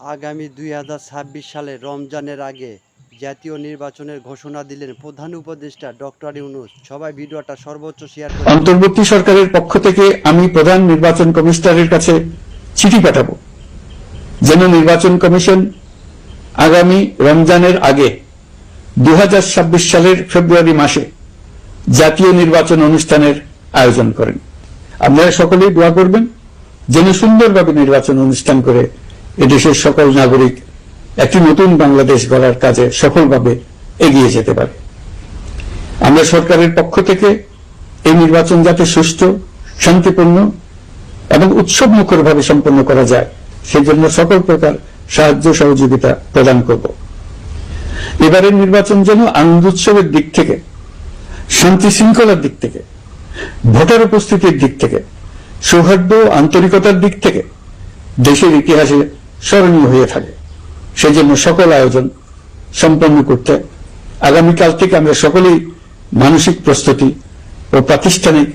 আগামী 2026 সালে রমজানের আগে জাতীয় নির্বাচনের ঘোষণা দিলেন প্রধান উপদেষ্টা ডক্টর ইউনূস। সবাই ভিডিওটা সর্বোচ্চ শেয়ার করুন। অন্তর্বর্তী সরকারের পক্ষ থেকে আমি প্রধান নির্বাচন কমিশনারের কাছে চিঠি পাঠাবো যেন নির্বাচন কমিশন আগামী রমজানের আগে 2026 সালের ফেব্রুয়ারি মাসে জাতীয় নির্বাচন অনুষ্ঠানের আয়োজন করেন। আপনারা সকলেই দোয়া করবেন যেন সুন্দরভাবে নির্বাচন অনুষ্ঠান করে এদেশের সকল নাগরিক একটি নতুন বাংলাদেশ গড়ার কাজে সফলভাবে এগিয়ে যেতে পারে। আমরা সরকারের পক্ষ থেকে এই নির্বাচন যাতে সুষ্ঠু, শান্তিপূর্ণ এবং উৎসব মুখরভাবে সম্পন্ন করা যায় সেজন্য সকল প্রকার সাহায্য সহযোগিতা প্রদান করব। এবারের নির্বাচন যেন আনন্দ উৎসবের দিক থেকে, শান্তি শৃঙ্খলার দিক থেকে, ভোটার উপস্থিতির দিক থেকে, সৌহার্দ্য আন্তরিকতার দিক থেকে দেশের ইতিহাসে স্মরণীয় হয়ে থাকে। সেজন্য সকল আয়োজন সম্পন্ন করতে আগামীকাল থেকে আমরা সকলেই মানসিক প্রস্তুতি ও প্রাতিষ্ঠানিক